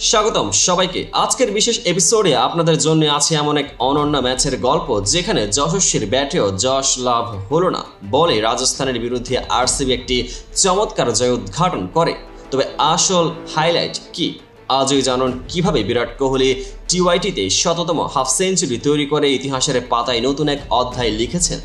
স্বাগতম সবাইকে আজকের বিশেষ এপিসোডে আপনাদের জন্য আছে এমন এক অনন্য ম্যাচের গল্প যেখানে যশস্বীর ব্যাটেও যশ লাভ হলো না বলে রাজস্থানের বিরুদ্ধে আরসিবি একটি চমৎকার জয় উদ্ঘাটন করে। তবে আসল হাইলাইট কি আজই জানুন কিভাবে বিরাট কোহলি টি20তে শততম হাফ সেঞ্চুরি তৈরি করে ইতিহাসের পাতায় নতুন এক অধ্যায় লিখেছেন।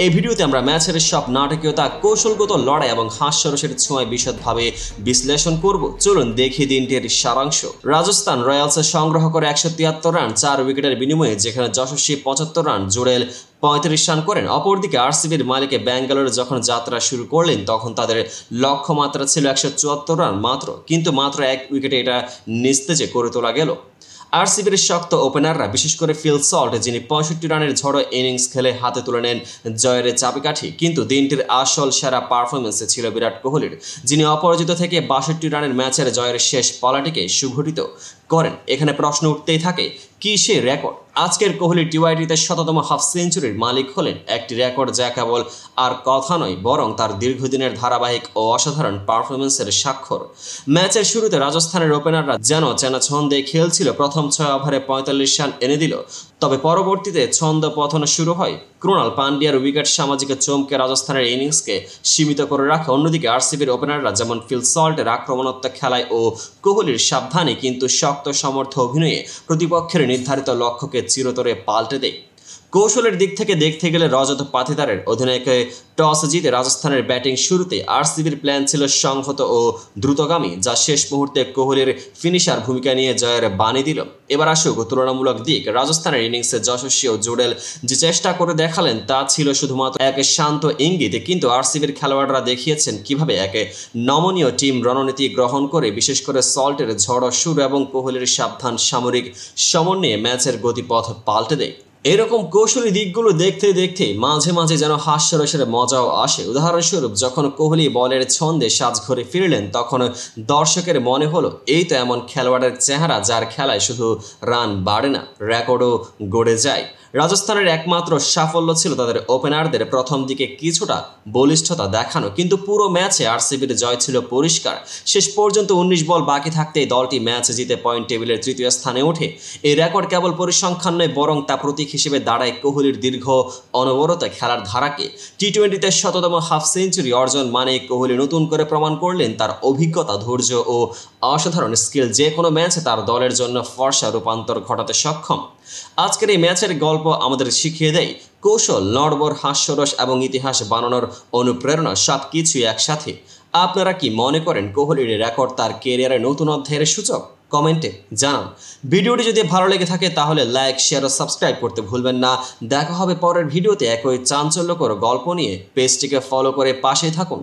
এই ভিডিওতে আমরা ম্যাচের সব নাটকীয়তা, কৌশলগত লড়াই এবং হাস্যরসের ছোঁয়ায় বিশদভাবে বিশ্লেষণ করব। চলুন দেখি দিনটির সারাংশ। রাজস্থান রয়্যালসে সংগ্রহ করে 173 রান 4 উইকেটের বিনিময়ে, যেখানে যশস্বী 75 রান, জুড়েল 35 রান করেন। অপরদিকে আরসিবির মালিকে ব্যাঙ্গালোরে যখন যাত্রা শুরু করলেন তখন তাদের লক্ষ্যমাত্রা ছিল 174 রান মাত্র, কিন্তু মাত্র 1 উইকেটে এটা নিস্তেজে করে তোলা গেল। আরসিবির শক্ত ওপেনাররা, বিশেষ করে ফিল সল্ট, যিনি 65 রানের ঝড়ো ইনিংস খেলে হাতে তুলে নেন জয়ের চাবিকাঠি। কিন্তু দিনটির আসল সেরা পারফরমেন্সে ছিল বিরাট কোহলির, যিনি অপরাজিত থেকে 62 রানের ম্যাচের জয়ের শেষ পালাটিকে সুঘটিত করেন। এখানে প্রশ্ন উঠতেই থাকে, কি সে রেকর্ড? আজকের কোহলি টি20তে শততম হাফ সেঞ্চুরির মালিক হলেন, একটি রেকর্ড যা কেবল আর কথা নয় বরং তার দীর্ঘদিনের ধারাবাহিক ও অসাধারণ পারফরমেন্সের স্বাক্ষর। ম্যাচের শুরুতে রাজস্থানের ওপেনাররা যেন চেনা ছন্দে খেলছিল, প্রথম 6 ওভারে 45 রান এনে দিল। তবে পরবর্তীতে ছন্দ পতন শুরু হয়। ক্রুণাল পান্ডিয়ার উইকেট সামাজিকে চমকে রাজস্থানের ইনিংসকে সীমিত করে রাখে। অন্যদিকে আরসিবির ওপেনাররা যেমন ফিল সল্টের আক্রমণাত্মক খেলায় ও কোহলির সাবধানী কিন্তু শক্ত সমর্থ অভিনয়ে প্রতিপক্ষের নির্ধারিত লক্ষ্যকে চিরতরে পাল্টে দেয়। কৌশলের দিক থেকে দেখতে গেলে রজত পাতিদারের অধিনায়কে টস জিতে রাজস্থানের ব্যাটিং শুরুতে আরসিবির প্ল্যান ছিল সংহত ও দ্রুতগামী, যা শেষ মুহূর্তে কোহলির ফিনিশার ভূমিকা নিয়ে জয়ের বাণী দিল। এবার আসুক তুলনামূলক দিক। রাজস্থানের ইনিংসে যশস্বী ও জুডেল যে চেষ্টা করে দেখালেন তা ছিল শুধুমাত্র এক শান্ত ইঙ্গিত, কিন্তু আরসিবির খেলোয়াড়রা দেখিয়েছেন কিভাবে এক নমনীয় টিম রণনীতি গ্রহণ করে, বিশেষ করে সল্টের ঝড়ো সুর এবং কোহলির সাবধান সামরিক সমন্বয়ে ম্যাচের গতিপথ পাল্টে দেয়। এরকম কৌশলী দিকগুলো দেখতে দেখতে মাঝে মাঝে যেন হাস্যরসের মজাও আসে। উদাহরণস্বরূপ, যখন কোহলি বলের ছন্দে সাজঘরে ফিরলেন তখন দর্শকের মনে হলো এই তো এমন খেলোয়াড়ের চেহারা যার খেলায় শুধু রান বাড়ে না, রেকর্ডও গড়ে যায়। রাজস্থানের একমাত্র সাফল্য ছিল তাদের ওপেনারদের প্রথম দিকে কিছুটা বলিষ্ঠতা দেখানো, কিন্তু পুরো ম্যাচে আরসিবির জয় ছিল পরিষ্কার। শেষ পর্যন্ত 19 বল বাকি থাকতেই দলটি ম্যাচ জিতে পয়েন্ট টেবিলের 3য় স্থানে ওঠে। এই রেকর্ড কেবল পরিসংখ্যান নয় বরং তা প্রতীক হিসেবে দাঁড়ায় কোহলির দীর্ঘ অনবরত খেলার ধারাকে। টি20তে শততম হাফ সেঞ্চুরি অর্জন মানে কোহলি নতুন করে প্রমাণ করলেন তার অভিজ্ঞতা, ধৈর্য ও অসাধারণ স্কিল যে কোনো ম্যাচে তার দলের জন্য ফর্সা রূপান্তর ঘটাতে সক্ষম। আজকের এই ম্যাচের গল্প আমাদের শিখিয়ে দেয় কৌশল, নড়বড়, হাস্যরস এবং ইতিহাস বানানোর অনুপ্রেরণা সবকিছুই একসাথে। আপনারা কি মনে করেন কোহলির রেকর্ড তার ক্যারিয়ারের নতুন অধ্যায়ের সূচক? কমেন্টে জানান। ভিডিওটি যদি ভালো লেগে থাকে তাহলে লাইক, শেয়ার ও সাবস্ক্রাইব করতে ভুলবেন না। দেখা হবে পরের ভিডিওতে একই চাঞ্চল্যকর গল্প নিয়ে। পেজটিকে ফলো করে পাশে থাকুন।